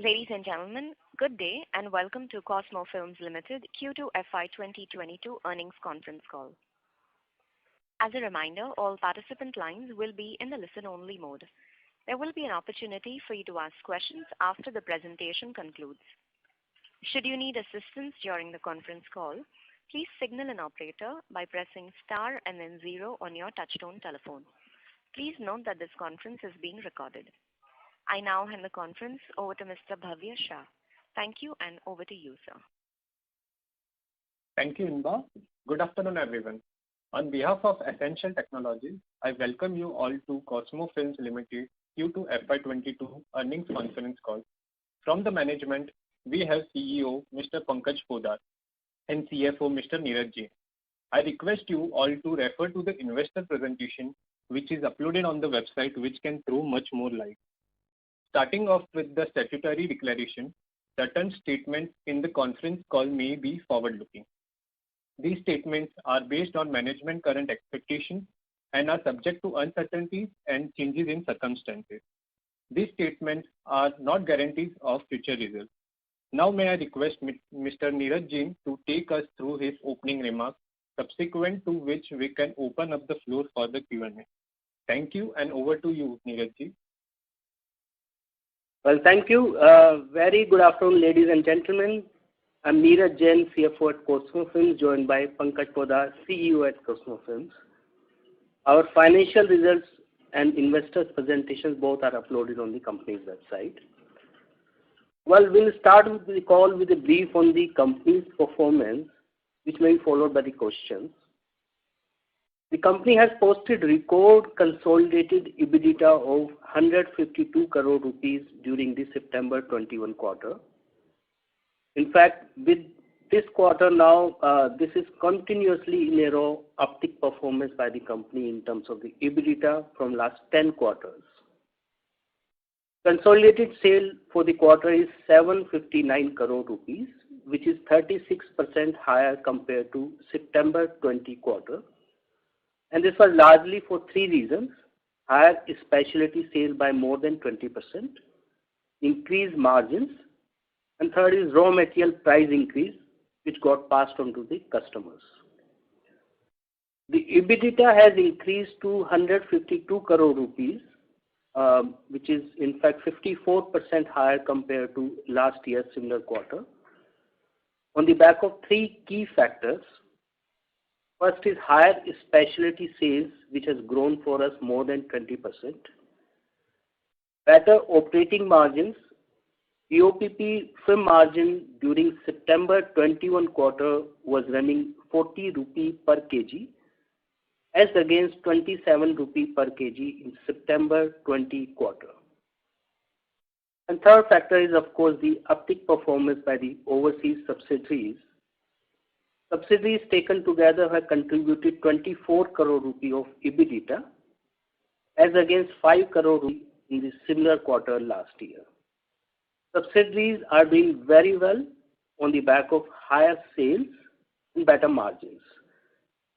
Ladies and gentlemen, good day and welcome to Cosmo Films Limited Q2 FY 2022 earnings conference call. As a reminder, all participant lines will be in the listen-only mode. There will be an opportunity for you to ask questions after the presentation concludes. Should you need assistance during the conference call, please signal an operator by pressing star and then 0 on your touchtone telephone. Please note that this conference is being recorded. I now hand the conference over to Mr. Bhavya Shah. Thank you and over to you, sir. Thank you, Inba. Good afternoon, everyone. On behalf of Essential Technologies, I welcome you all to Cosmo Films Limited Q2 FY22 earnings conference call. From the management, we have CEO Mr. Pankaj Poddar and CFO Mr. Neeraj Jain. I request you all to refer to the investor presentation which is uploaded on the website, which can throw much more light. Starting off with the statutory declaration, certain statements in the conference call may be forward-looking. These statements are based on management current expectations and are subject to uncertainties and changes in circumstances. These statements are not guarantees of future results. Now may I request Mr. Neeraj Jain to take us through his opening remarks, subsequent to which we can open up the floor for the Q&A. Thank you and over to you, Neeraj Ji. Well, thank you. Very good afternoon, ladies and gentlemen. I'm Neeraj Jain, CFO at Cosmo Films, joined by Pankaj Poddar, CEO at Cosmo Films. Our financial results and investors' presentations both are uploaded on the company's website. Well, we'll start with the call with a brief on the company's performance, which may be followed by the questions. The company has posted record consolidated EBITDA of 152 crore rupees during the September 21 quarter. In fact, with this quarter now, this is continuously in a row uptick performance by the company in terms of the EBITDA from last 10 quarters. Consolidated sale for the quarter is 759 crore rupees, which is 36% higher compared to September 20 quarter. And this was largely for three reasons: higher specialty sale by more than 20%, increased margins, and third is raw material price increase, which got passed on to the customers. The EBITDA has increased to 152 crore rupees, which is in fact 54% higher compared to last year's similar quarter, on the back of three key factors. First is higher specialty sales, which has grown for us more than 20%. Better operating margins. EOPP film margin during September 21 quarter was running 40 rupee per kg as against 27 rupee per kg in September 20 quarter. And third factor is of course the uptick performance by the overseas subsidiaries. Subsidiaries taken together have contributed 24 crore rupee of EBITDA as against 5 crore rupee in the similar quarter last year. Subsidiaries are doing very well on the back of higher sales and better margins.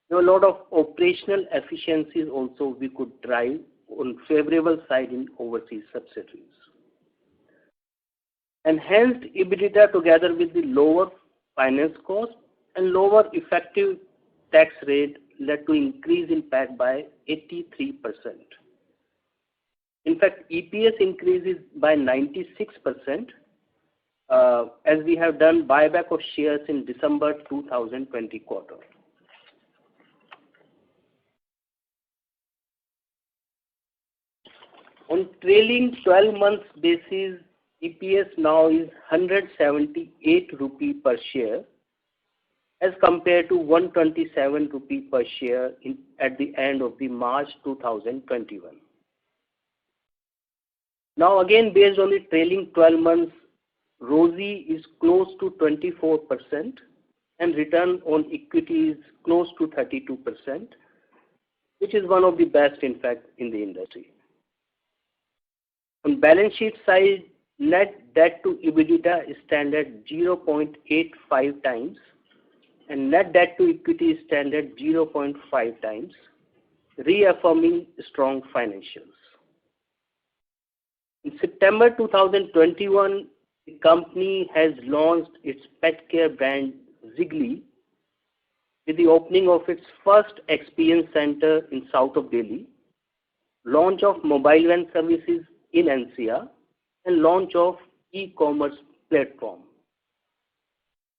There are a lot of operational efficiencies also we could drive on favorable side in overseas subsidiaries. Enhanced EBITDA together with the lower finance cost and lower effective tax rate led to increase in PAT by 83%. In fact, EPS increases by 96% as we have done buyback of shares in December 2020 quarter. On trailing 12 months basis, EPS now is 178 rupee per share as compared to 127 rupee per share at the end of the March 2021. Now again, based on the trailing 12 months, ROCE is close to 24% and return on equity is close to 32%, which is one of the best in fact in the industry. On balance sheet side, net debt to EBITDA is stand at 0.85 times and net debt to equity is stand at 0.5 times, reaffirming strong financials. In September 2021, the company has launched its pet care brand Ziggly with the opening of its first experience center in south of Delhi, launch of mobile van services in NCR, and launch of e-commerce platform.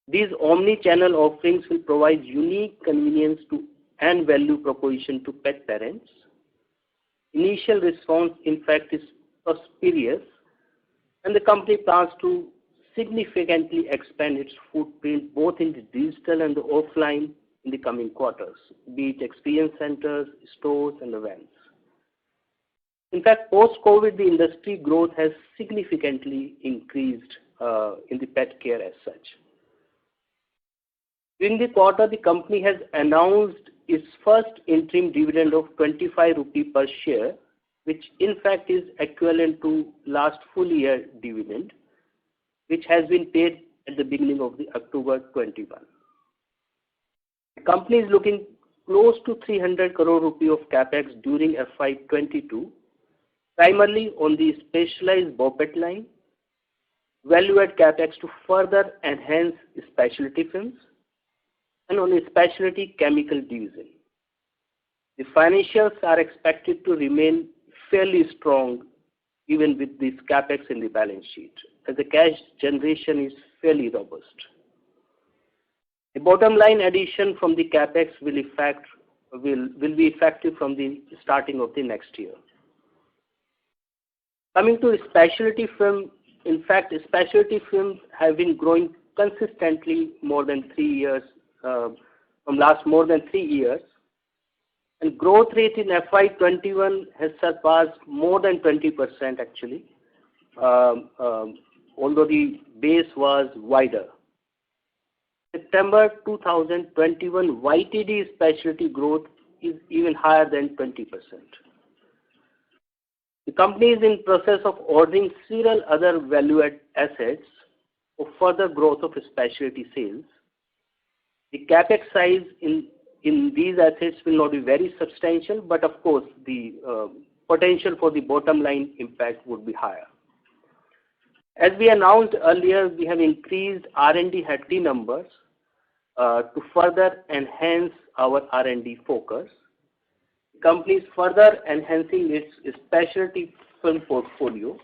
These omni-channel offerings will provide unique convenience to and value proposition to pet parents. Initial response, in fact, is prosperous, and the company plans to significantly expand its footprint both in the digital and the offline in the coming quarters, be it experience centers, stores, and events. In fact, post-COVID, the industry growth has significantly increased in the pet care as such. During the quarter, the company has announced its first interim dividend of 25 rupee per share, which in fact is equivalent to last full year dividend, which has been paid at the beginning of the October 21. The company is looking close to 300 crore rupee of capex during FY22, primarily on the specialized BOPET line, value-add capex to further enhance specialty films, and on a specialty chemical division. The financials are expected to remain fairly strong even with this capex in the balance sheet, as the cash generation is fairly robust. The bottom line addition from the capex will be effective from the starting of the next year. Coming to specialty film, in fact, specialty films have been growing consistently more than 3 years, from last more than 3 years, and growth rate in FY21 has surpassed more than 20% actually, although the base was wider. September 2021 YTD specialty growth is even higher than 20%. The company is in process of ordering several other value-add assets for further growth of specialty sales. The capex size in these assets will not be very substantial, but of course the potential for the bottom line impact would be higher. As we announced earlier, we have increased R&D head numbers to further enhance our R&D focus. The company is further enhancing its specialty film portfolio.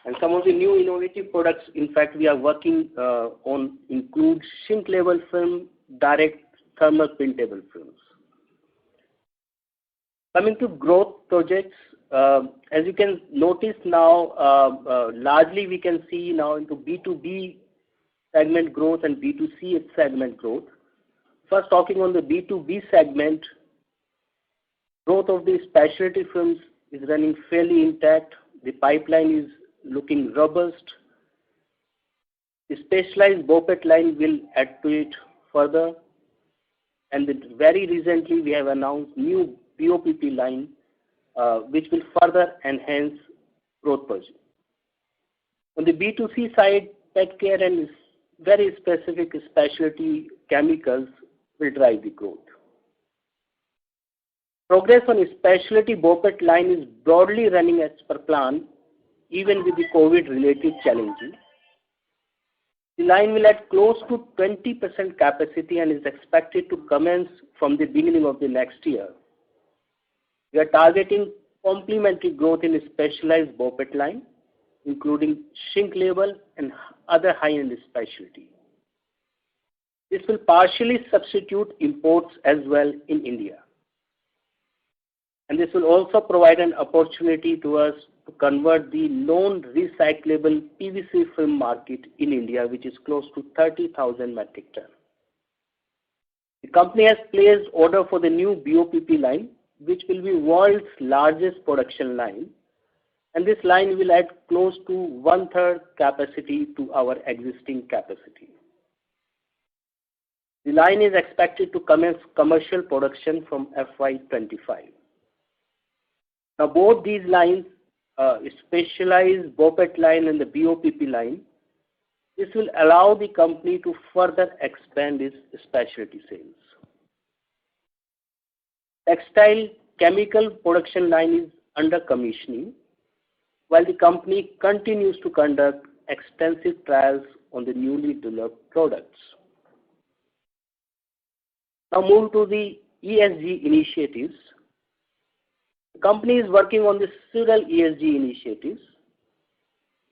And some of the new innovative products, in fact, we are working on include shrink level film, direct thermal printable films. Coming to growth projects, as you can notice now, largely we can see now into B2B segment growth and B2C segment growth. First, talking on the B2B segment, growth of the specialty films is running fairly intact. The pipeline is looking robust. The specialized BOPET line will add to it further. And very recently we have announced new BOPP line, which will further enhance growth project. On the B2C side, pet care and very specific specialty chemicals will drive the growth. Progress on specialty BOPET line is broadly running as per plan, even with the COVID-related challenges. The line will add close to 20% capacity and is expected to commence from the beginning of the next year. We are targeting complementary growth in a specialized BOPET line, including shrink label and other high-end specialty. This will partially substitute imports as well in India. And this will also provide an opportunity to us to convert the non-recyclable PVC film market in India, which is close to 30,000 metric ton. The company has placed order for the new BOPP line, which will be world's largest production line, and this line will add close to 1/3 capacity to our existing capacity. The line is expected to commence commercial production from FY25. Now both these lines, specialized BOPET line and the BOPP line, this will allow the company to further expand its specialty sales. Textile chemical production line is under commissioning while the company continues to conduct extensive trials on the newly developed products. Now move to the ESG initiatives. The company is working on several ESG initiatives.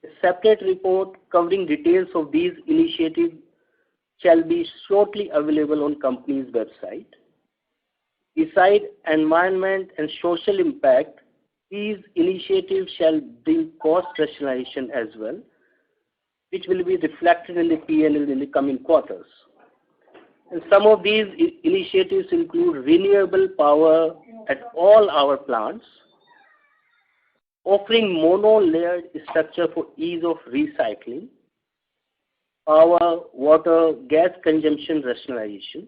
A separate report covering details of these initiatives shall be shortly available on company's website. Besides environment and social impact, these initiatives shall bring cost rationalization as well, which will be reflected in the P&L in the coming quarters. And some of these initiatives include renewable power at all our plants, offering mono-layered structure for ease of recycling, power, water, gas consumption rationalization,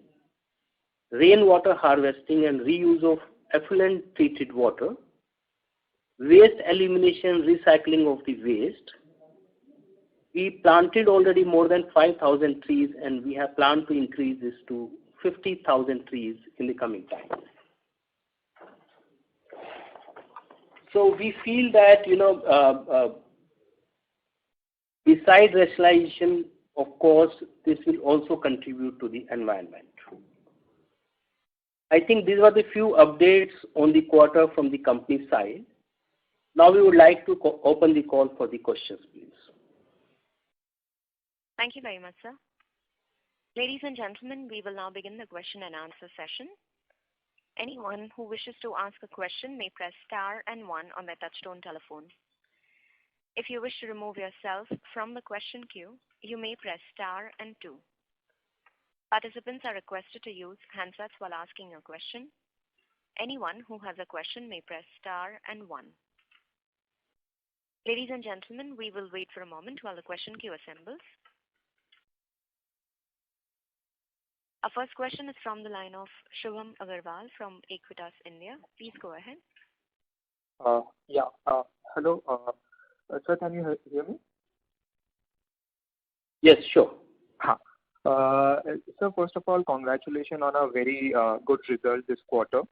rainwater harvesting and reuse of effluent treated water, waste elimination, recycling of the waste. We planted already more than 5,000 trees, and we have planned to increase this to 50,000 trees in the coming time. So we feel that, besides rationalization, of course, this will also contribute to the environment. I think these are the few updates on the quarter from the company side. Now we would like to open the call for the questions, please. Thank you very much, sir. Ladies and gentlemen, we will now begin the question and answer session. Anyone who wishes to ask a question may press star and 1 on their touchtone telephone. If you wish to remove yourself from the question queue, you may press star and 2. Participants are requested to use handsets while asking a question. Anyone who has a question may press star and 1. Ladies and gentlemen, we will wait for a moment while the question queue assembles. Our first question is from the line of Shubham Agarwal from Aequitas India. Please go ahead. Hello. Sir, can you hear me? Yes, sure. So first of all, congratulations on a very good result this quarter.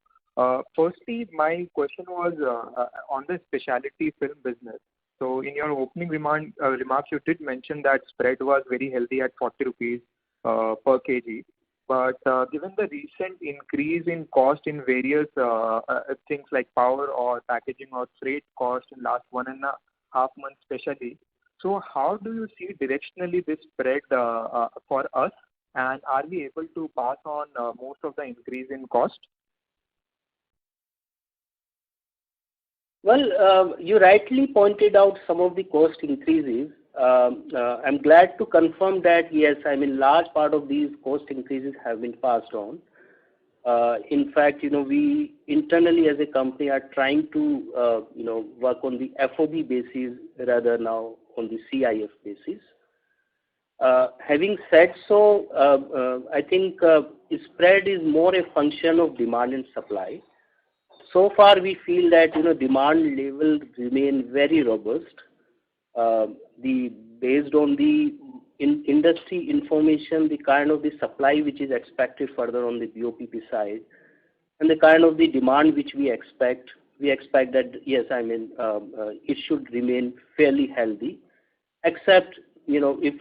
Firstly, my question was on the specialty film business. So in your opening remarks, you did mention that spread was very healthy at 40 rupees per kg. But given the recent increase in cost in various things like power or packaging or freight cost in last 1.5 months especially, so how do you see directionally this spread for us, and are we able to pass on most of the increase in cost? Well, you rightly pointed out some of the cost increases. I'm glad to confirm that, yes, large part of these cost increases have been passed on. In fact, we internally as a company are trying to, work on the FOB basis rather now on the CIF basis. Having said so, I think spread is more a function of demand and supply. So far, we feel that demand levels remain very robust. Based on the industry information, the kind of the supply which is expected further on the BOPP side, and the kind of the demand which we expect that yes, it should remain fairly healthy, except if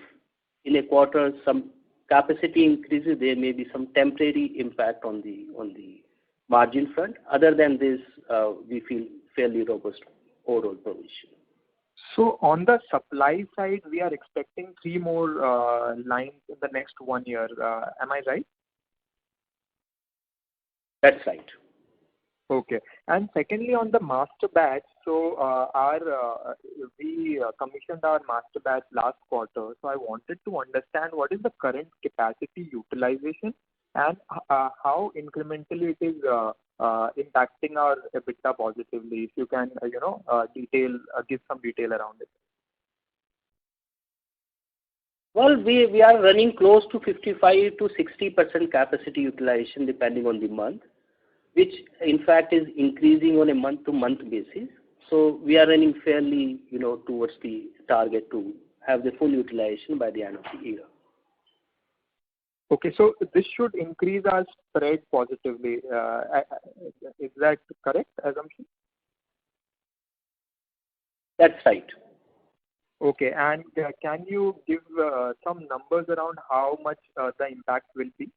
in a quarter some capacity increases, there may be some temporary impact on the margin front. Other than this, we feel fairly robust overall position. So on the supply side, we are expecting 3 more lines in the next 1 year. Am I right? That's right. Okay. And secondly, on the master batch, so we commissioned our master batch last quarter. So I wanted to understand what is the current capacity utilization and how incrementally it is impacting our EBITDA positively. If you can, give some detail around it. Well, we are running close to 55 to 60% capacity utilization depending on the month, which in fact is increasing on a month-to-month basis. So we are running fairly, towards the target to have the full utilization by the end of the year. Okay, so this should increase our spread positively. Is that correct assumption? That's right. Okay. And can you give some numbers around how much the impact will be?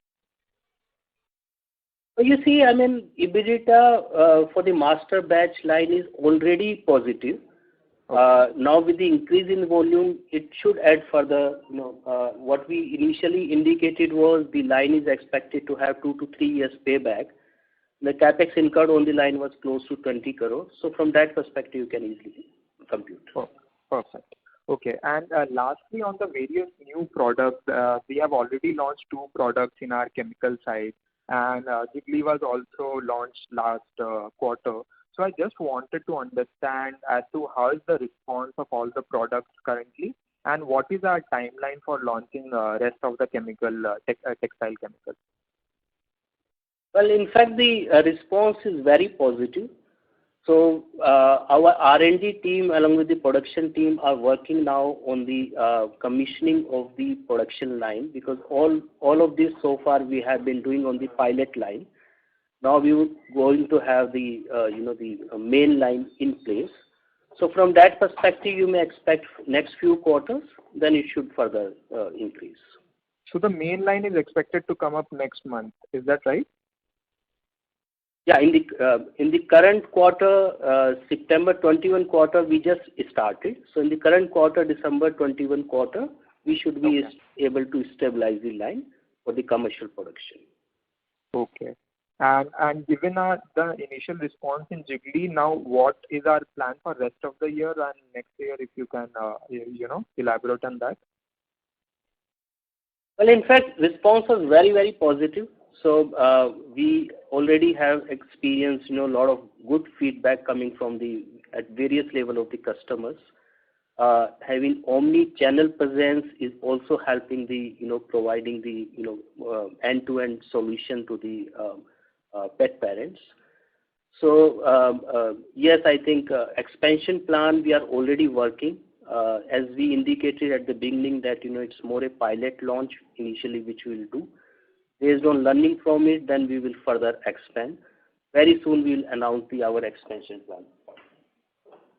So you see, I mean, EBITDA for the master batch line is already positive. Now with the increase in volume, it should add further. What we initially indicated was the line is expected to have 2 to 3 years payback. The capex incurred on the line was close to 20 crores. So from that perspective, you can easily compute. Oh, perfect. Okay. And lastly, on the various new products, we have already launched 2 products in our chemical side, and Jiggly was also launched last quarter. So I just wanted to understand as to how is the response of all the products currently, and what is our timeline for launching rest of the textile chemicals? Well, in fact, the response is very positive. So our R&D team along with the production team are working now on the commissioning of the production line, because all of this so far we have been doing on the pilot line. Now we are going to have the the main line in place. So from that perspective, you may expect next few quarters, then it should further increase. So the main line is expected to come up next month. Is that right? Yeah, in the current quarter, September 21 quarter, we just started. So in the current quarter, December 21 quarter, we should be able to stabilize the line for the commercial production. Okay. And given the initial response in Jiggly, now what is our plan for rest of the year and next year, if you can elaborate on that? Well, in fact, response was very, very positive. So we already have experienced, a lot of good feedback coming from at various level of the customers. Having omni-channel presence is also helping the, providing the, end-to-end solution to the pet parents. So yes, I think expansion plan we are already working. As we indicated at the beginning that, it's more a pilot launch initially, which we will do. Based on learning from it, then we will further expand. Very soon we will announce our expansion plan.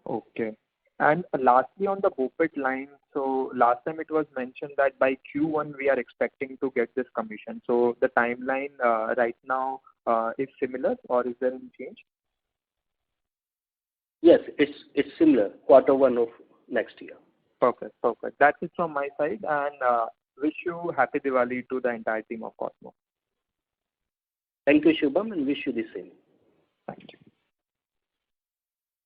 Okay. And lastly, on the BOPET line, so last time it was mentioned that by Q1 we are expecting to get this commission. So the timeline right now is similar, or is there any change? Yes, it's similar. Q1 of next year. Perfect. That's it from my side, and wish you happy Diwali to the entire team of Cosmo. Thank you, Shubham, and wish you the same. Thank you.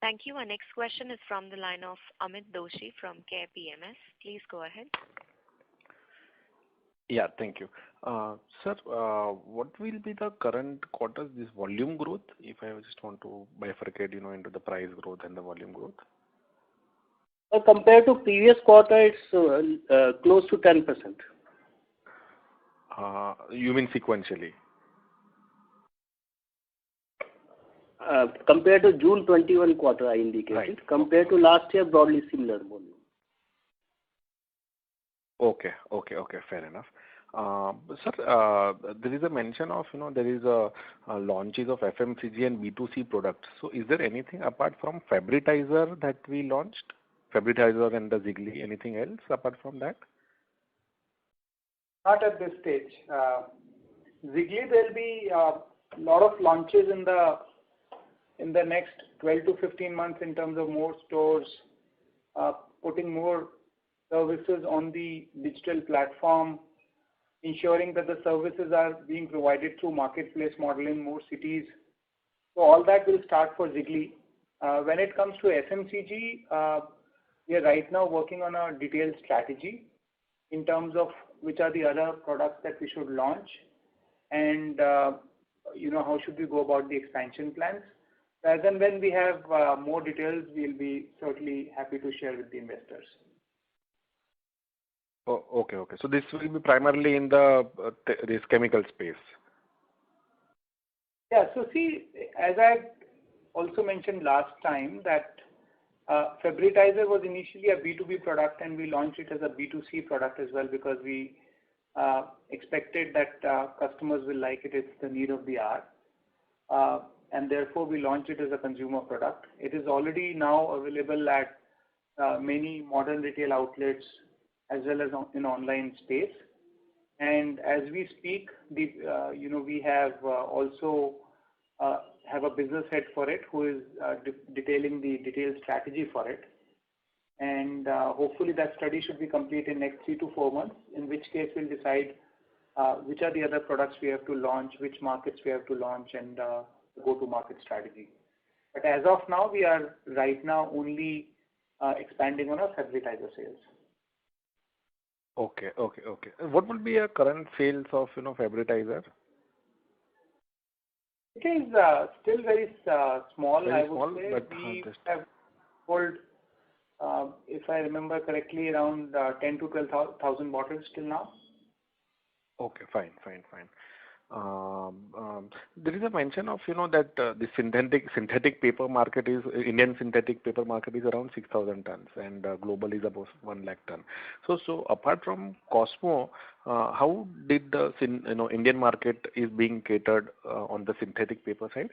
Thank you. Our next question is from the line of Amit Doshi from Care PMS. Please go ahead. Yeah, thank you. Sir, what will be the current quarter's this volume growth, if I just want to bifurcate, into the price growth and the volume growth? Well, compared to previous quarter, it's close to 10%. You mean sequentially? Compared to June 21 quarter, I indicated. Right. Compared to last year, broadly similar volume. Okay, fair enough. Sir, there is a mention of, there is a launches of FMCG and B2C products. So is there anything apart from Fabritizer that we launched? Fabritizer and the Jiggly, anything else apart from that? Not at this stage. Jiggly, there will be a lot of launches in the next 12 to 15 months in terms of more stores, putting more services on the digital platform, ensuring that the services are being provided through marketplace model in more cities. So all that will start for Jiggly. When it comes to FMCG, we are right now working on a detailed strategy in terms of which are the other products that we should launch, and how should we go about the expansion plans. As and when we have more details, we'll be certainly happy to share with the investors. Oh, okay. So this will be primarily in this chemical space. Yeah. So see, as I also mentioned last time, that Fabritizer was initially a B2B product, and we launched it as a B2C product as well, because we expected that customers will like it. It's the need of the hour. And therefore we launched it as a consumer product. It is already now available at many modern retail outlets as well as in online space. And as we speak, we have also have a business head for it who is detailing the detailed strategy for it. And hopefully that study should be complete in next 3 to 4 months, in which case we'll decide which are the other products we have to launch, which markets we have to launch, and the go-to-market strategy. But as of now, we are right now only expanding on our fabricizer sales. Okay. What will be your current sales of fabricizer? It is still very small, Very I would small, say. but We have sold, if I remember correctly, around 10 to 12,000 bottles till now. Okay, fine. There is a mention of that the synthetic paper market is Indian synthetic paper market is around 6,000 tons and global is about 1 lakh ton. So apart from Cosmo, how did the Indian market is being catered on the synthetic paper side?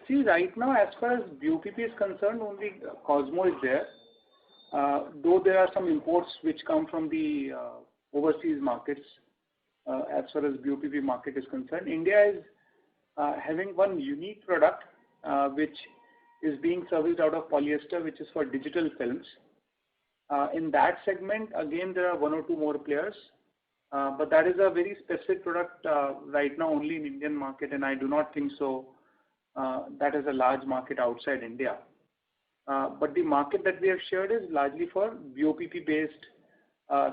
See, right now, as far as BOPP is concerned, only Cosmo is there. Though there are some imports which come from the overseas markets, as far as BOPP market is concerned. India is having one unique product which is being serviced out of polyester, which is for digital films. In that segment, again, there are 1 or 2 more players, but that is a very specific product right now only in Indian market, and I do not think so that is a large market outside India. But the market that we have shared is largely for BOPP-based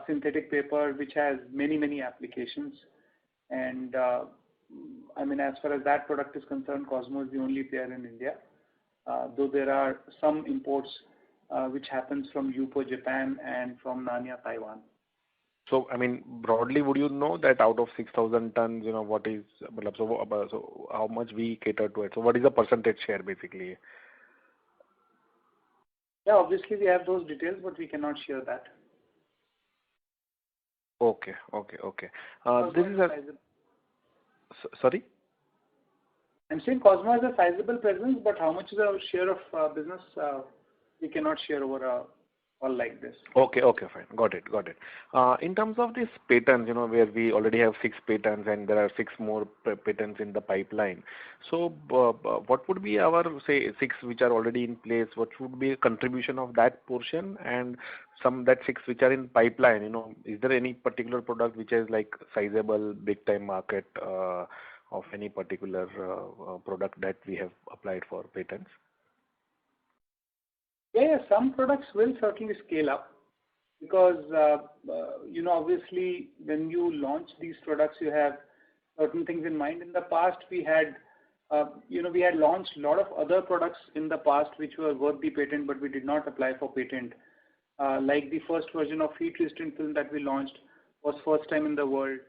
synthetic paper, which has many applications. And as far as that product is concerned, Cosmo is the only player in India. Though there are some imports which happens from Yupo, Japan, and from Nanya, Taiwan. So, broadly, would you know that out of 6,000 tons, what is, so how much we cater to it? So, what is the percentage share basically? Yeah, obviously we have those details, but we cannot share that. Okay. This is sorry? I'm saying Cosmo has a sizable presence, but how much is our share of business, we cannot share over a call like this. Okay, fine. Got it. In terms of these patents, where we already have 6 patents and there are 6 more patents in the pipeline. So, what would be our, say, 6 which are already in place? What would be a contribution of that portion and that 6 which are in pipeline? Is there any particular product which is like sizable, big time market of any particular product that we have applied for patents? Yeah, some products will certainly scale up because, obviously when you launch these products, you have certain things in mind. In the past, we had launched a lot of other products in the past which were worth the patent, but we did not apply for patent. Like the first version of heat resistant film that we launched was first time in the world.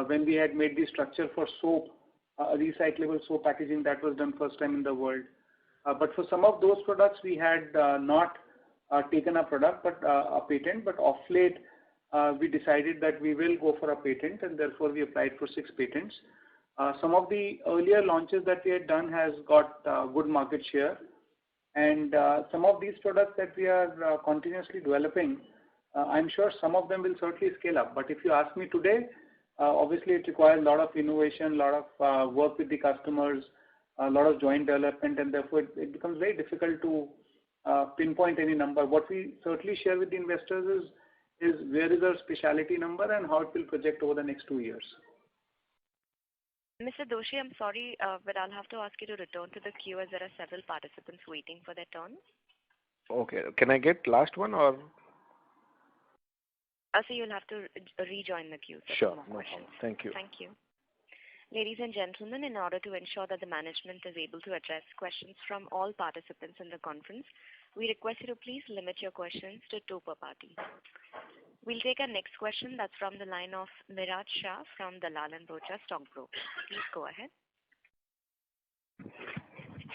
When we had made the structure for soap, recyclable soap packaging, that was done first time in the world. But for some of those products, we had not taken a patent, but of late, we decided that we will go for a patent, and therefore we applied for 6 patents. Some of the earlier launches that we had done has got good market share, and some of these products that we are continuously developing, I'm sure some of them will certainly scale up. But if you ask me today, obviously it requires a lot of innovation, a lot of work with the customers, a lot of joint development, and therefore it becomes very difficult to pinpoint any number. What we certainly share with the investors is where is our specialty number and how it will project over the next 2 years. Mr. Doshi, I'm sorry, but I'll have to ask you to return to the queue as there are several participants waiting for their turn. Okay. Can I get last one or? So you'll have to rejoin the queue. Sure, no problem. Thank you. Thank you. Ladies and gentlemen, in order to ensure that the management is able to address questions from all participants in the conference, we request you to please limit your questions to 2 per party. We'll take our next question. That's from the line of Miraj Shah from Dalal & Broacha Stock Broking. Please go ahead.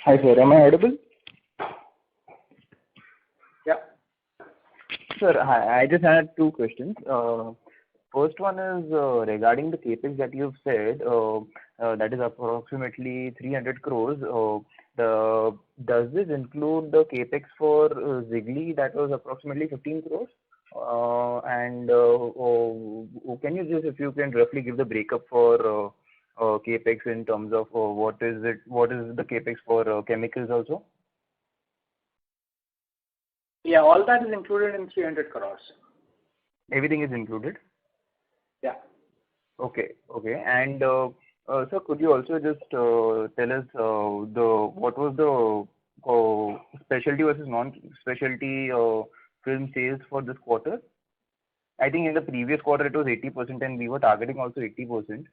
Hi sir, am I audible? Yeah. Sir, I just had 2 questions. First one is regarding the capex that you've said, that is approximately 300 crores. Does this include the capex for Zigli that was approximately 15 crores? Can you just, if you can roughly give the breakup for capex in terms of what is the capex for chemicals also? Yeah, all that is included in 300 crores. Everything is included? Yeah. Okay. And sir, could you also just tell us what was the specialty versus non-specialty film sales for this quarter? I think in the previous quarter it was 80% and we were targeting also 80%.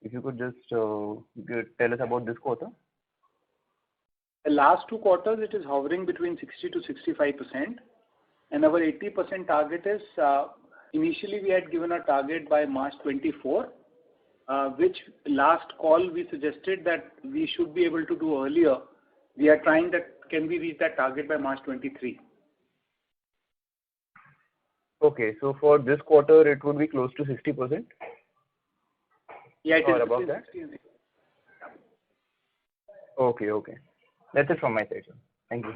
If you could just tell us about this quarter. The last 2 quarters it is hovering between 60 to 65%, and our 80% target is initially we had given a target by March 24, which last call we suggested that we should be able to do earlier. We are trying that, can we reach that target by March 23? Okay, so for this quarter it would be close to 60%? Yeah, it or is above that? 60 and 60. Okay. That's it from my side, sir. Thank you.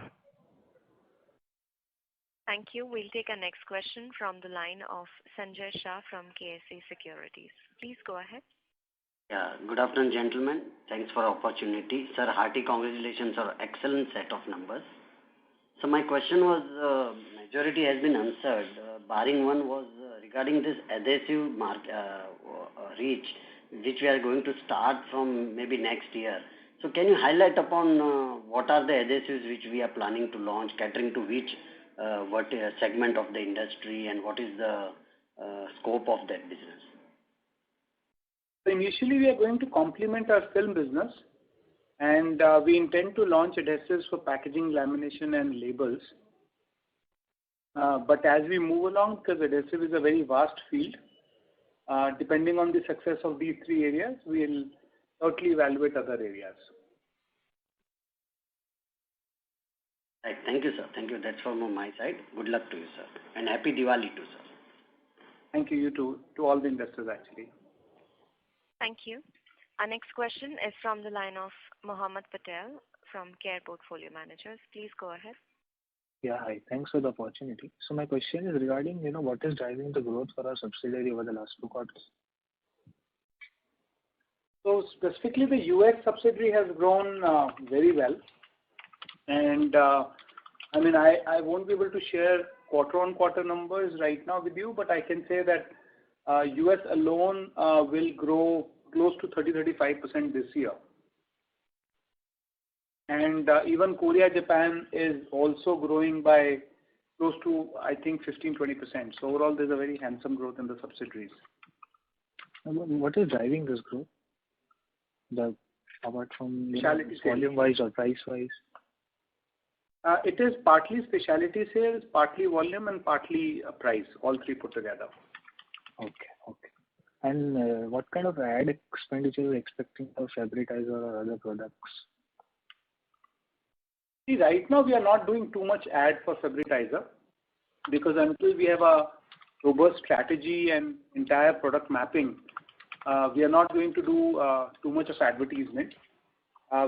Thank you. We'll take our next question from the line of Sanjay Shah from KSA Securities. Please go ahead. Yeah, good afternoon, gentlemen. Thanks for the opportunity. Sir, hearty congratulations on excellent set of numbers. So my question was, majority has been answered. Barring one was regarding this adhesive reach, which we are going to start from maybe next year. So can you highlight upon what are the adhesives which we are planning to launch, catering to which segment of the industry, and what is the scope of that business? So initially we are going to complement our film business, and we intend to launch adhesives for packaging, lamination and labels. But as we move along, because adhesive is a very vast field, depending on the success of these 3 areas, we will totally evaluate other areas. Right. Thank you, sir. Thank you. That's from my side. Good luck to you, sir. And happy Diwali too, sir. Thank you, you too, to all the investors actually. Thank you. Our next question is from the line of Mohammed Patel from Care Portfolio Managers. Please go ahead. Yeah, hi. Thanks for the opportunity. So my question is regarding, what is driving the growth for our subsidiary over the last 2 quarters? So specifically the US subsidiary has grown very well. And I won't be able to share quarter-on-quarter numbers right now with you, but I can say that US alone will grow close to 30-35% this year. And even Korea, Japan is also growing by close to, I think, 15-20%. So overall, there's a very handsome growth in the subsidiaries. What is driving this growth? Apart from Specialty volume-wise or price-wise? It is partly specialty sales, partly volume, and partly price, all 3 put together. Okay. And what kind of ad expenditure are you expecting for Fabritizer or other products? See, right now we are not doing too much ad for Fabritizer, because until we have a robust strategy and entire product mapping, we are not going to do too much of advertisement.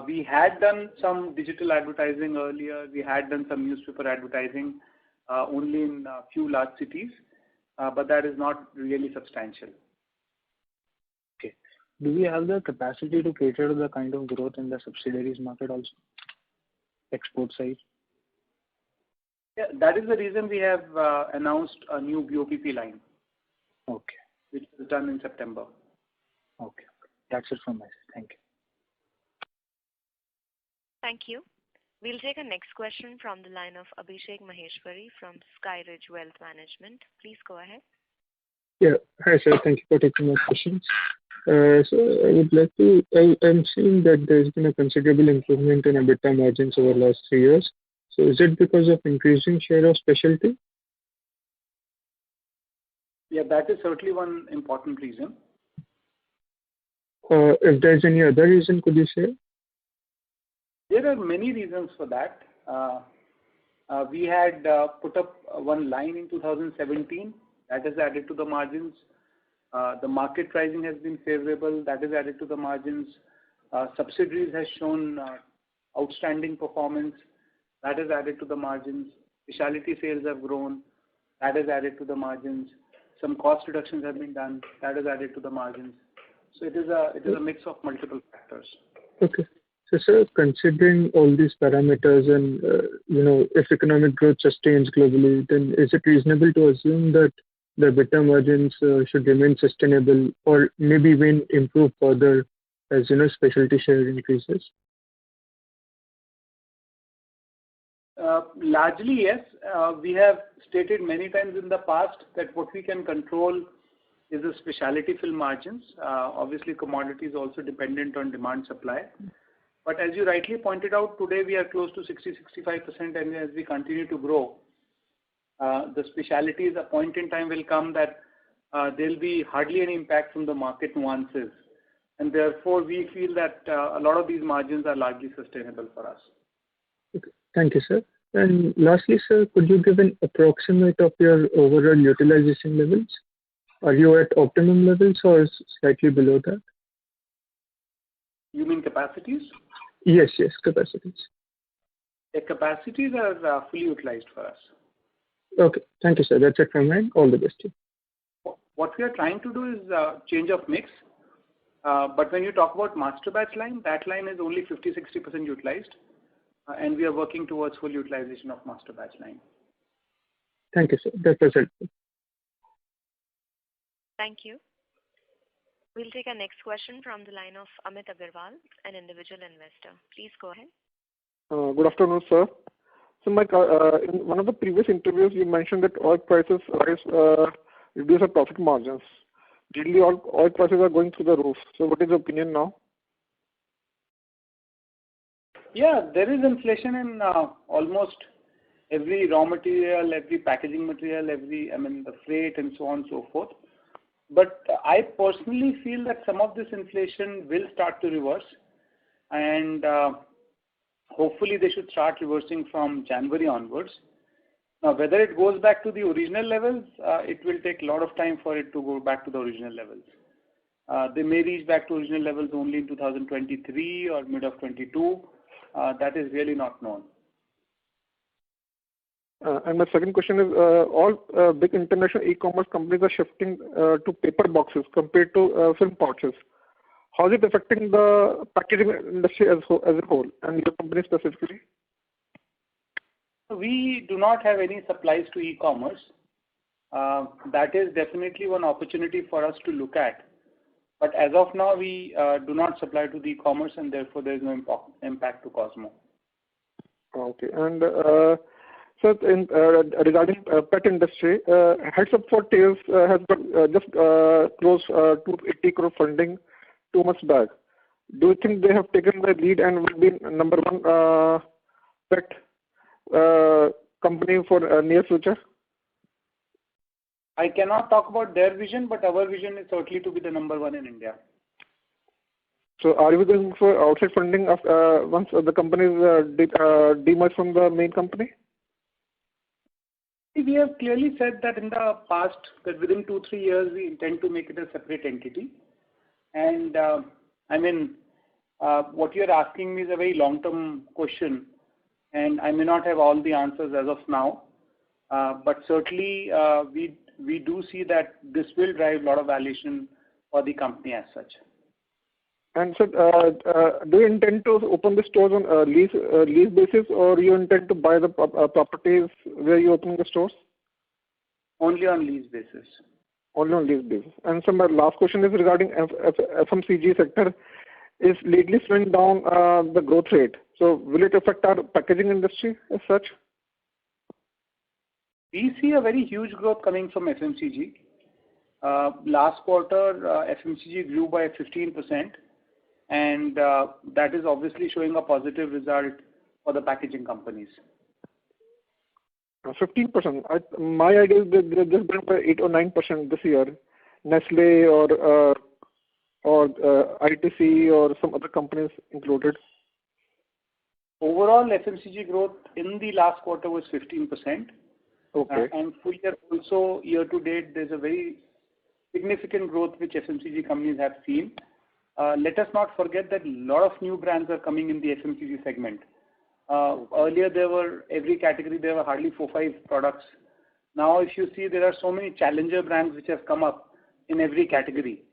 We had done some digital advertising earlier. We had done some newspaper advertising only in a few large cities, but that is not really substantial. Okay. Do we have the capacity to cater to the kind of growth in the subsidiaries market also? Export side? Yeah, that is the reason we have announced a new BOPP line. Okay. Which was done in September. Okay. That's it from my side. Thank you. Thank you. We'll take a next question from the line of Abhishek Maheshwari from Skyridge Wealth Management. Please go ahead. Yeah. Hi, sir. Thank you for taking my questions. So I would like to, I'm seeing that there's been a considerable improvement in EBITDA margins over the last 3 years. So is it because of increasing share of specialty? Yeah, that is certainly one important reason. If there's any other reason, could you share? There are many reasons for that. We had put up one line in 2017 that has added to the margins. The market pricing has been favorable. That has added to the margins. Subsidiaries has shown outstanding performance. That has added to the margins. Specialty sales have grown. That has added to the margins. Some cost reductions have been done. That has added to the margins. So it is a mix of multiple factors. Okay. So, sir, considering all these parameters and, if economic growth sustains globally, then is it reasonable to assume that the EBITDA margins should remain sustainable or maybe even improve further as, specialty share increases? Largely, yes. We have stated many times in the past that what we can control is the specialty film margins. Obviously, commodity is also dependent on demand supply. But as you rightly pointed out, today we are close to 60-65%, and as we continue to grow, the specialties, a point in time will come that there will be hardly any impact from the market nuances. And therefore, we feel that a lot of these margins are largely sustainable for us. Okay. Thank you, sir. And lastly, sir, could you give an approximate of your overall utilization levels? Are you at optimum levels or slightly below that? You mean capacities? Yes, capacities. The capacities are fully utilized for us. Okay. Thank you, sir. That's it from me. All the best to you. What we are trying to do is change of mix. But when you talk about master batch line, that line is only 50-60% utilized. And we are working towards full utilization of master batch line. Thank you, sir. That was helpful. Thank you. We'll take our next question from the line of Amit Agarwal, an individual investor. Please go ahead. Good afternoon, sir. So, in one of the previous interviews, you mentioned that oil prices reduce our profit margins. Lately, oil prices are going through the roof. So, what is your opinion now? Yeah, there is inflation in almost every raw material, every packaging material, the freight and so on and so forth. But I personally feel that some of this inflation will start to reverse, and hopefully they should start reversing from January onwards. Now, whether it goes back to the original levels, it will take a lot of time for it to go back to the original levels. They may reach back to original levels only in 2023 or mid of 22. That is really not known. And my second question is, all big international e-commerce companies are shifting to paper boxes compared to film pouches. How is it affecting the packaging industry as a whole, and your company specifically? We do not have any supplies to e-commerce. That is definitely one opportunity for us to look at. But as of now, we do not supply to the e-commerce, and therefore there is no impact to Cosmo. Okay. And so, regarding pet industry, Heads Up for Tails has just closed 280 crore funding 2 months back. Do you think they have taken the lead and will be number one pet company for near future? I cannot talk about their vision, but our vision is certainly to be the number one in India. So, are you going for outside funding once the company is demerged from the main company? We have clearly said that in the past, that within 2-3 years, we intend to make it a separate entity. And what you are asking me is a very long-term question, and I may not have all the answers as of now. But certainly, we do see that this will drive a lot of valuation for the company as such. And so, do you intend to open the stores on lease basis, or you intend to buy the properties where you open the stores? Only on lease basis. Only on lease basis. And so, my last question is regarding FMCG sector. Is lately slowing down the growth rate. So, will it affect our packaging industry as such? We see a very huge growth coming from FMCG. Last quarter, FMCG grew by 15%, and that is obviously showing a positive result for the packaging companies. 15%. My idea is that they just grew by 8 or 9% this year. Nestle or ITC or some other companies included. Overall, FMCG growth in the last quarter was 15%. Okay. And full year also, year to date, there's a very significant growth which FMCG companies have seen. let us not forget that a lot of new brands are coming in the FMCG segment. Earlier, every category, there were hardly 4-5 products. Now, if you see, there are so many challenger brands which have come up in every category.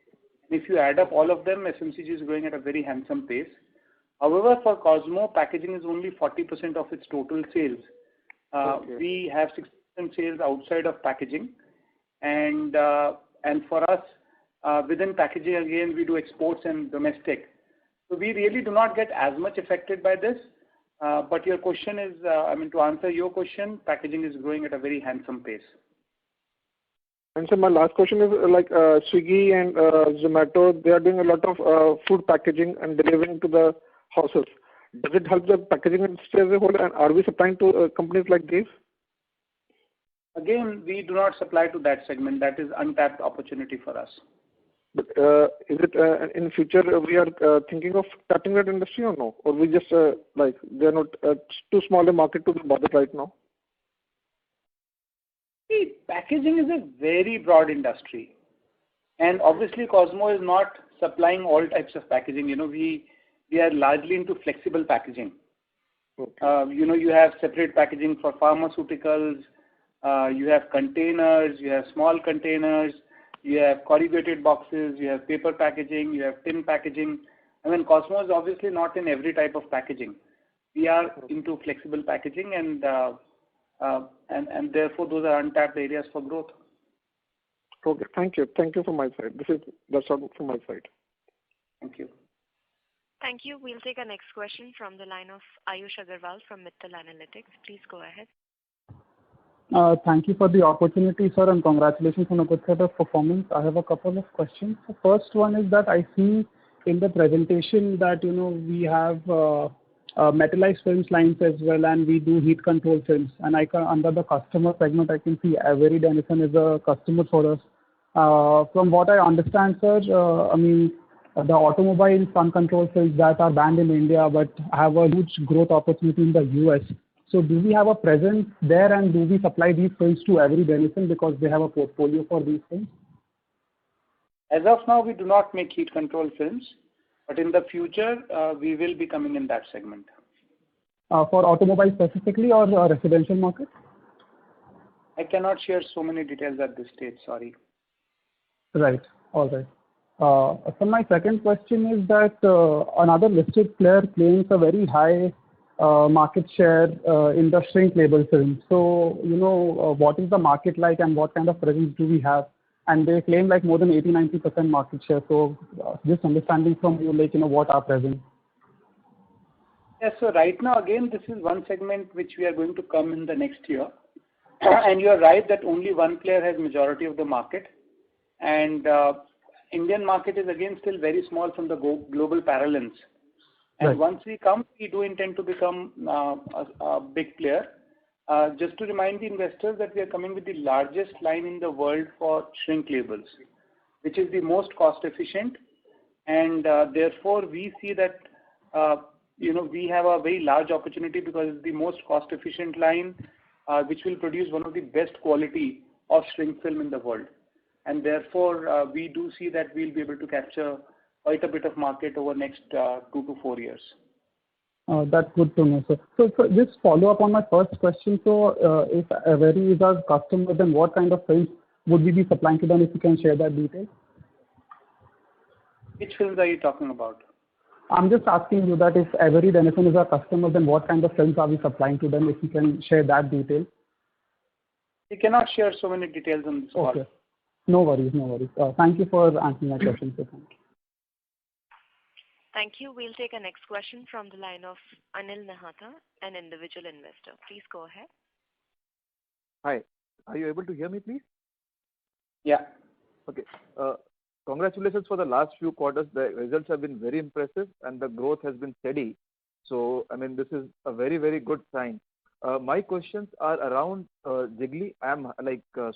If you add up all of them, FMCG is growing at a very handsome pace. However, for Cosmo, packaging is only 40% of its total sales. We have 60% sales outside of packaging, and for us, within packaging again, we do exports and domestic. So we really do not get as much affected by this. But your question is, to answer your question, packaging is growing at a very handsome pace. And so my last question is like Swiggy and Zomato, they are doing a lot of food packaging and delivering to the houses. Does it help the packaging industry as a whole, and are we supplying to companies like these? Again, we do not supply to that segment. That is untapped opportunity for us. But is it in future we are thinking of tapping that industry or no? Or we just like they are not too small a market to be bothered right now? See, packaging is a very broad industry, and obviously Cosmo is not supplying all types of packaging. We are largely into flexible packaging. Okay. You have separate packaging for pharmaceuticals. You have containers. You have small containers. You have corrugated boxes. You have paper packaging. You have tin packaging. Cosmo is obviously not in every type of packaging. We are into flexible packaging, and therefore those are untapped areas for growth. Okay, thank you. Thank you from my side. That's all from my side. Thank you. Thank you. We'll take our next question from the line of Ayush Agarwal from Mittal Analytics. Please go ahead. Thank you for the opportunity, sir, and congratulations on a good set of performance. I have a couple of questions. The first one is that I see in the presentation that we have metallized films lines as well, and we do heat control films. And under the customer segment, I can see Avery Dennison is a customer for us. From what I understand, sir, the automobile sun control films that are banned in India but have a huge growth opportunity in the US. So do we have a presence there, and do we supply these films to Avery Dennison because they have a portfolio for these films? As of now, we do not make heat control films, but in the future, we will be coming in that segment. For automobile specifically, or residential market? I cannot share so many details at this stage, sorry. Right, all right. So my second question is that another listed player claims a very high market share in the shrink label film. So, what is the market like, and what kind of presence do we have? And they claim like more than 80-90% market share. So, just understanding from you, what are present? Yes, so right now, again, this is one segment which we are going to come in the next year. And you are right that only one player has majority of the market. And Indian market is again still very small from the global parallels. And right. Once we come, we do intend to become a big player. Just to remind the investors that we are coming with the largest line in the world for shrink labels, which is the most cost efficient. And therefore, we see that we have a very large opportunity because it's the most cost efficient line, which will produce one of the best quality of shrink film in the world. And therefore, we do see that we'll be able to capture quite a bit of market over next 2 to 4 years. That's good to know, sir. So just follow up on my first question. So if Avery is our customer, then what kind of films would we be supplying to them, if you can share that detail? Which films are you talking about? I'm just asking you that if Avery Dennison is our customer, then what kind of films are we supplying to them, if you can share that detail? We cannot share so many details on this call. Okay. No worries, no worries. Thank you for answering my question, sir. Thank you. Thank you. We'll take a next question from the line of Anil Nahata, an individual investor. Please go ahead. Hi. Are you able to hear me, please? Yeah. Okay. Congratulations for the last few quarters. The results have been very impressive and the growth has been steady. So, this is a very, very good sign. My questions are around Jiggly. I am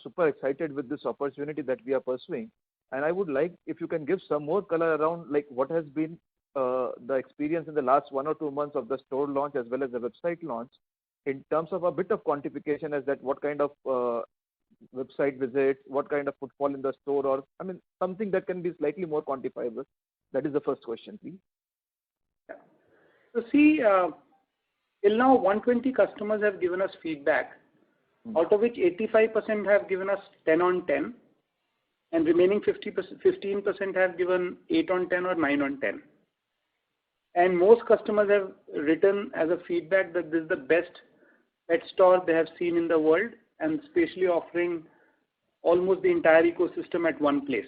super excited with this opportunity that we are pursuing. And I would like if you can give some more color around what has been the experience in the last 1 or 2 months of the store launch as well as the website launch, in terms of a bit of quantification, as that what kind of website visits, what kind of footfall in the store, or something that can be slightly more quantifiable. That is the first question, please. So see, till now 120 customers have given us feedback, out of which 85% have given us 10 on 10, and remaining 15% have given 8 on 10 or 9 on 10. And most customers have written as a feedback that this is the best pet store they have seen in the world, and especially offering almost the entire ecosystem at one place.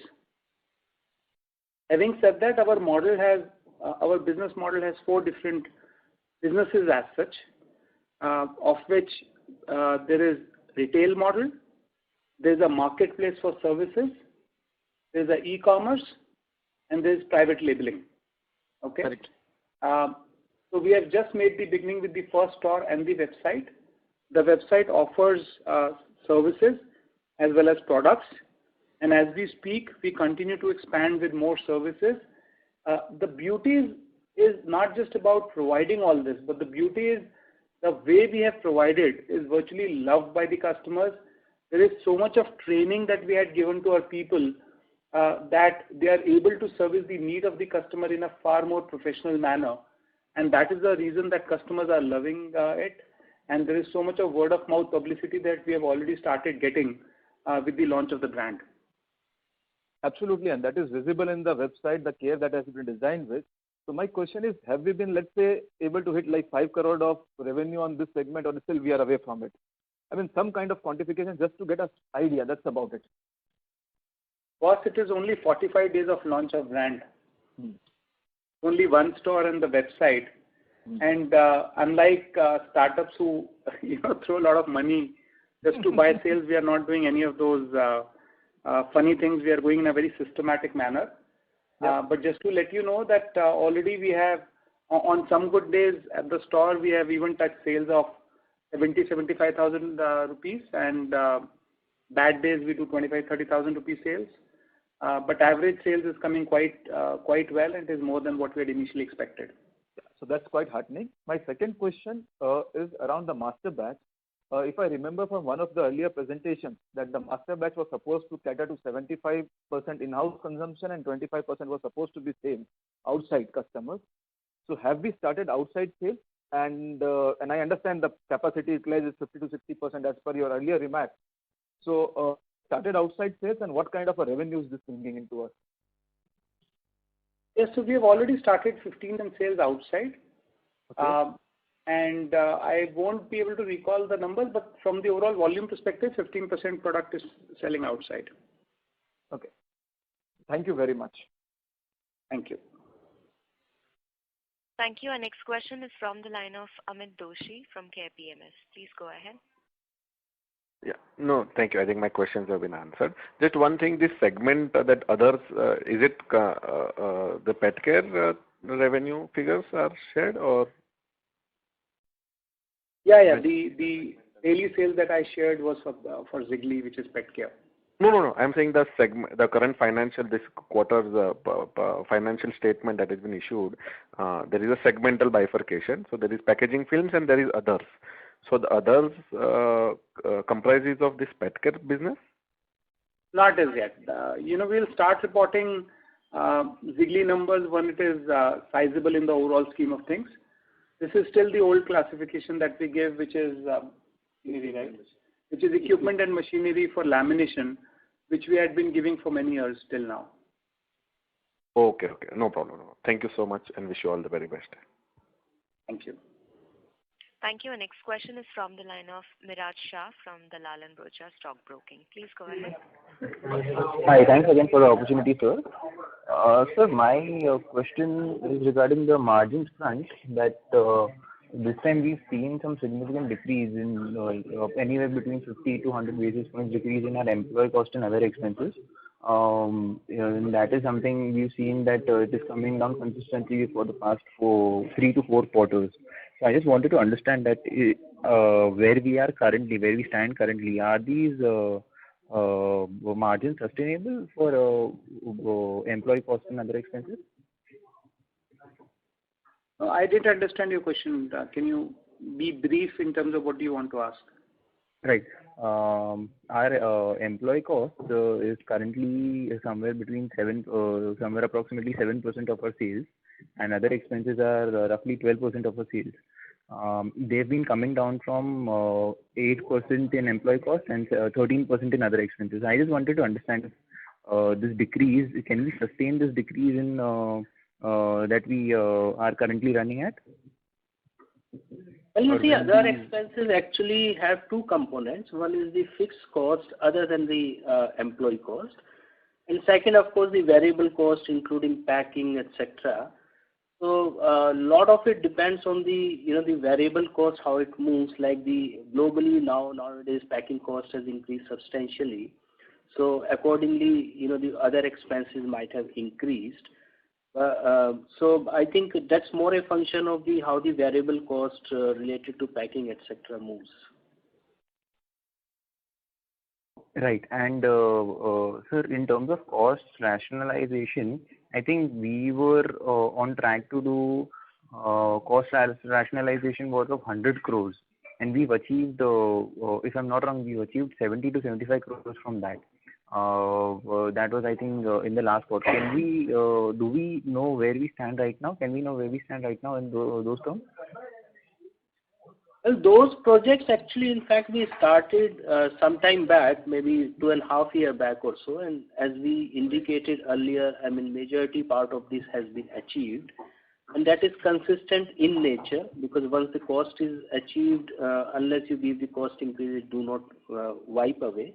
Having said that, our business model has 4 different businesses as such, of which there is retail model, there is a marketplace for services, there is a e-commerce, and there is private labeling. Okay. Correct. So we have just made the beginning with the first store and the website. The website offers services as well as products, and as we speak, we continue to expand with more services. The beauty is not just about providing all this, but the beauty is the way we have provided is virtually loved by the customers. There is so much of training that we had given to our people that they are able to service the need of the customer in a far more professional manner, and that is the reason that customers are loving it. And there is so much of word of mouth publicity that we have already started getting with the launch of the brand. Absolutely, and that is visible in the website, the care that has been designed with. So my question is, have we been, let's say, able to hit like 5 crore of revenue on this segment, or still we are away from it? I mean, some kind of quantification just to get us idea. That's about it. Boss, it is only 45 days of launch of brand. Only one store and the website. And unlike startups who throw a lot of money just to buy sales, we are not doing any of those funny things. We are going in a very systematic manner. But just to let you know that already we have, on some good days at the store, we have even touched sales of 75,000 rupees, and bad days we do 30,000 rupees sales. But average sales is coming quite well, and it is more than what we had initially expected. So that's quite heartening. My second question is around the master batch. If I remember from one of the earlier presentations, that the master batch was supposed to cater to 75% in-house consumption and 25% was supposed to be sales outside customers. So have we started outside sales? And I understand the capacity utilized is 50 to 60% as per your earlier remarks. So started outside sales, and what kind of a revenue is this bringing into us? Yes, so we have already started 15 in sales outside. Okay. And I won't be able to recall the numbers, but from the overall volume perspective, 15% product is selling outside. Okay. Thank you very much. Thank you. Thank you. Our next question is from the line of Amit Doshi from Care PMS. Please go ahead. Yeah. No, thank you. I think my questions have been answered. Just one thing, this segment that others, is it the pet care revenue figures are shared, or? Yeah. The daily sales that I shared was for Zigly, which is pet care. No. I'm saying the segment, the current financial, this quarter's financial statement that has been issued, there is a segmental bifurcation. So there is packaging films and there is others. So the others comprises of this pet care business? Not as yet. We'll start reporting Zigly numbers when it is sizable in the overall scheme of things. This is still the old classification that we give, which is which is equipment and machinery for lamination, which we had been giving for many years till now. Okay. No problem. Thank you so much and wish you all the very best. Thank you. Thank you. Our next question is from the line of Miraj Shah from Dalal & Broacha Stock Broking. Please go ahead. Hi, thanks again for the opportunity, sir. Sir, my question is regarding the margins front, that this time we've seen some significant decrease in anywhere between 50 to 100 basis points decrease in our employee cost and other expenses. And that is something we've seen that it is coming down consistently for the past 3 to 4 quarters. So I just wanted to understand that where we stand currently, are these margins sustainable for employee costs and other expenses? I didn't understand your question. Can you be brief in terms of what you want to ask? Right. Our employee cost is currently somewhere between somewhere approximately 7% of our sales, and other expenses are roughly 12% of our sales. They've been coming down from 8% in employee cost and 13% in other expenses. I just wanted to understand this decrease. Can we sustain this decrease in that we are currently running at? Well, you Or see, will other we- expenses actually have two components. One is the fixed cost other than the employee cost. And second, of course, the variable cost, including packing, etc. So a lot of it depends on the variable cost, how it moves. Like globally nowadays, packing cost has increased substantially. So accordingly, the other expenses might have increased. So I think that's more a function of how the variable cost related to packing, etc. moves. Right. And sir, in terms of cost rationalization, I think we were on track to do cost rationalization worth of 100 crores, and we've achieved, if I'm not wrong, we've achieved 70 to 75 crores from that. That was, I think, in the last quarter. Do we know where we stand right now? Can we know where we stand right now in those terms? Well, those projects actually, in fact, we started some time back, maybe 2.5 years back or so. And as we indicated earlier, I mean, majority part of this has been achieved. And that is consistent in nature, because once the cost is achieved, unless you give the cost increase, it do not wipe away.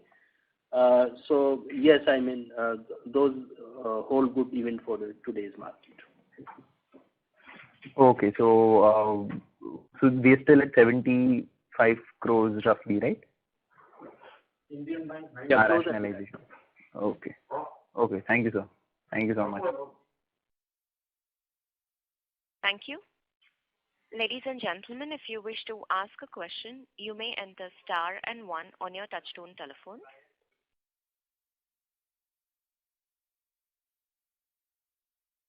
So yes, I mean, those hold good even for today's market. Okay, so we're still at 75 crores roughly, right? Yeah, rationalization. Okay. Okay, thank you, sir. Thank you so much. Thank you. Ladies and gentlemen, if you wish to ask a question, you may enter star and 1 on your touchtone telephone.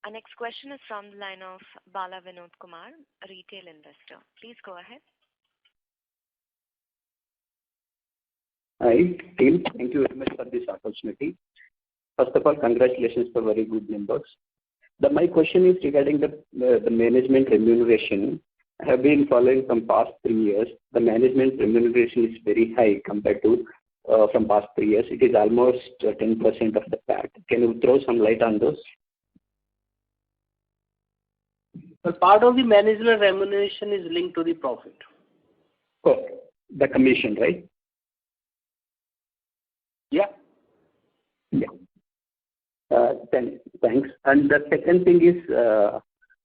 Our next question is from the line of Bala Vinod Kumar, a retail investor. Please go ahead. Hi, team. Thank you very much for this opportunity. First of all, congratulations for very good numbers. My question is regarding the management remuneration. I have been following from past 3 years. The management remuneration is very high compared to from past 3 years. It is almost 10% of the PAT. Can you throw some light on those? Well, part of the management remuneration is linked to the profit. Oh, the commission, right? Yeah. Yeah. Thanks. And the second thing is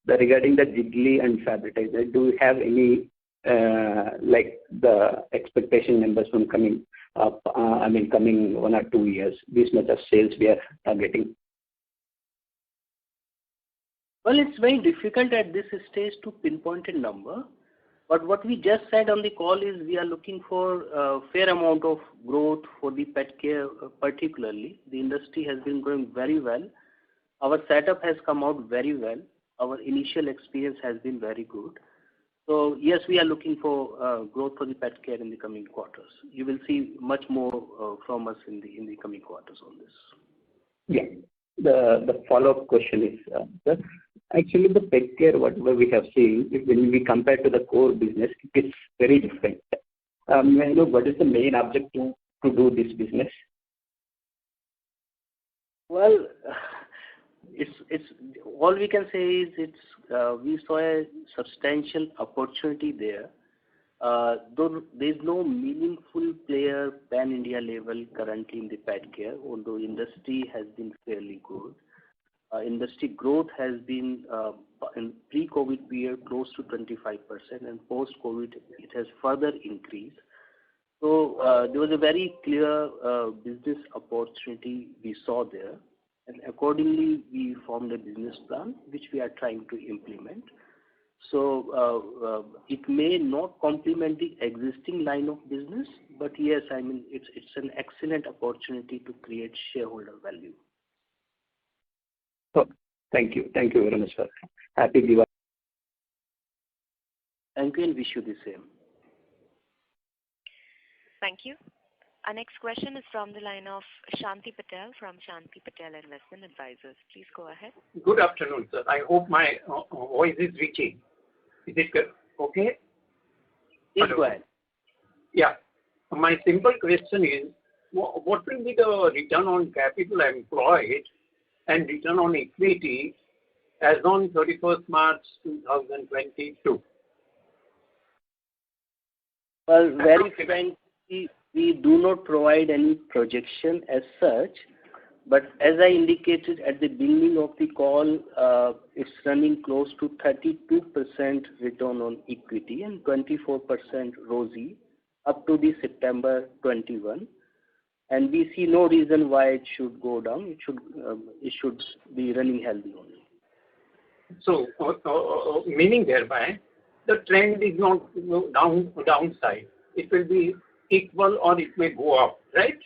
regarding the Jiggly and Fabritizer. Do you have any like the expectation numbers from coming up? Coming 1 or 2 years, this much of sales we are targeting. Well, it's very difficult at this stage to pinpoint a number. But what we just said on the call is we are looking for a fair amount of growth for the pet care particularly. The industry has been growing very well. Our setup has come out very well. Our initial experience has been very good. So yes, we are looking for growth for the pet care in the coming quarters. You will see much more from us in the coming quarters on this. Yeah. The follow-up question is, sir, actually the pet care, whatever we have seen, when we compare to the core business, it is very different. May I know what is the main objective to do this business? Well, it's all we can say is we saw a substantial opportunity there. Though there is no meaningful player pan-India level currently in the pet care, although industry has been fairly good. Industry growth has been in pre-COVID period close to 25%, and post-COVID it has further increased. So there was a very clear business opportunity we saw there, and accordingly we formed a business plan which we are trying to implement. So it may not complement the existing line of business, but yes, I mean it's an excellent opportunity to create shareholder value. So, thank you very much, sir. Happy Diwali. Thank you and wish you the same. Thank you. Our next question is from the line of Shanti Patel from Shanti Patel Investment Advisors. Please go ahead. Good afternoon, sir. I hope my voice is reaching. Is it okay? Please go ahead. Yeah. My simple question is, what will be the return on capital employed and return on equity as on 31st March 2022? Well, very frankly, we do not provide any projection as such, but as I indicated at the beginning of the call, it's running close to 32% return on equity and 24% ROCE up to the September 21. And we see no reason why it should go down. It should be running healthy only. So, meaning thereby, the trend is not downside. It will be equal or it may go up, right?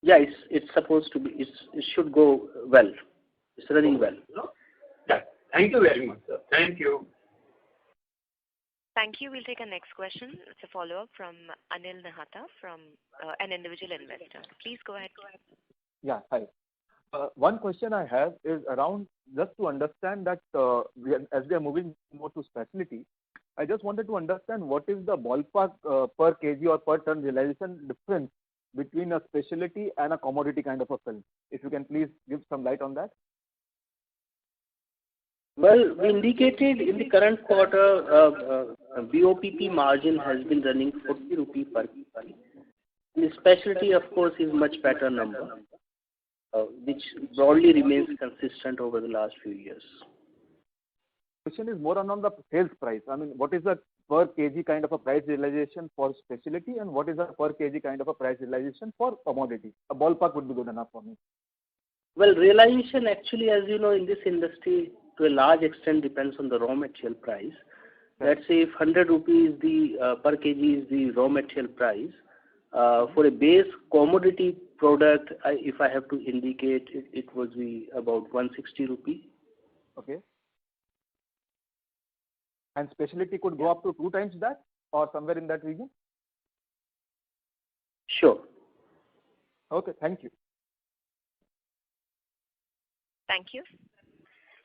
Yeah, it's supposed to be. It should go well. It's running well. Yeah. Thank you very much, sir. Thank you. Thank you. We'll take a next question. It's a follow-up from Anil Nahata from an individual investor. Please go ahead. Yeah, hi. One question I have is around just to understand that as we are moving more to specialty, I just wanted to understand what is the ballpark per kg or per ton realization difference between a specialty and a commodity kind of a film. If you can please give some light on that. Well, we indicated in the current quarter, BOPP margin has been running 40 rupee per kg. The specialty, of course, is much better number, which broadly remains consistent over the last few years. Question is more on the sales price. I mean, what is the per kg kind of a price realization for specialty and what is the per kg kind of a price realization for commodity? A ballpark would be good enough for me. Well, realization actually, as you know, in this industry, to a large extent depends on the raw material price. Let's say if 100 rupees the per kg is the raw material price, for a base commodity product, if I have to indicate, it would be about 160 rupee. Okay. And specialty could go up to 2 times that or somewhere in that region? Sure. Okay, thank you. Thank you.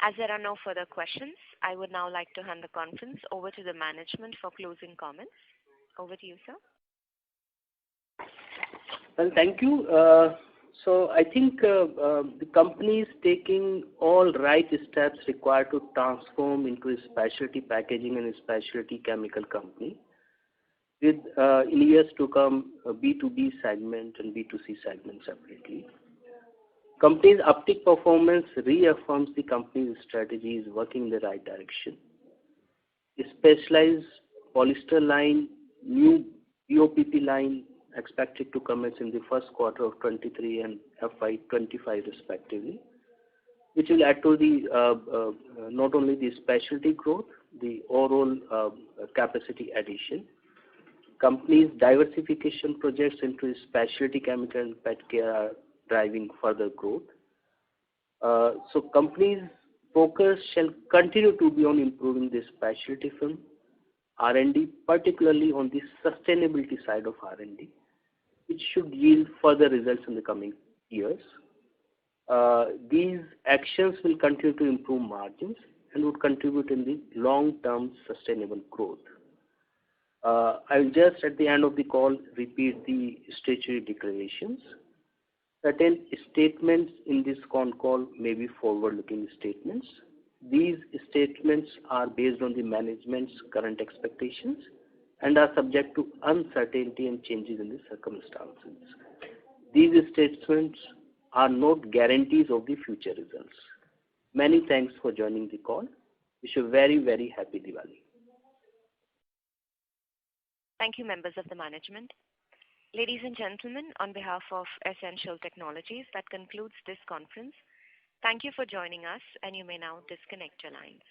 As there are no further questions, I would now like to hand the conference over to the management for closing comments. Over to you, sir. Well, thank you. So I think the company is taking all right steps required to transform into a specialty packaging and a specialty chemical company with in years to come a B2B segment and B2C segment separately. Company's uptick performance reaffirms the company's strategy is working in the right direction. A specialized polyester line, new BOPP line expected to commence in the first quarter of 23 and FY 25 respectively, which will add to the not only the specialty growth, the overall capacity addition. Company's diversification projects into specialty chemical and pet care are driving further growth. So company's focus shall continue to be on improving the specialty film, R&D, particularly on the sustainability side of R&D, which should yield further results in the coming years. These actions will continue to improve margins and would contribute in the long-term sustainable growth. I will just at the end of the call repeat the statutory declarations. Certain statements in this con call may be forward-looking statements. These statements are based on the management's current expectations and are subject to uncertainty and changes in the circumstances. These statements are not guarantees of the future results. Many thanks for joining the call. Wish you a very, very happy Diwali. Thank you, members of the management. Ladies and gentlemen, on behalf of Essential Technologies, that concludes this conference. Thank you for joining us, and you may now disconnect your lines.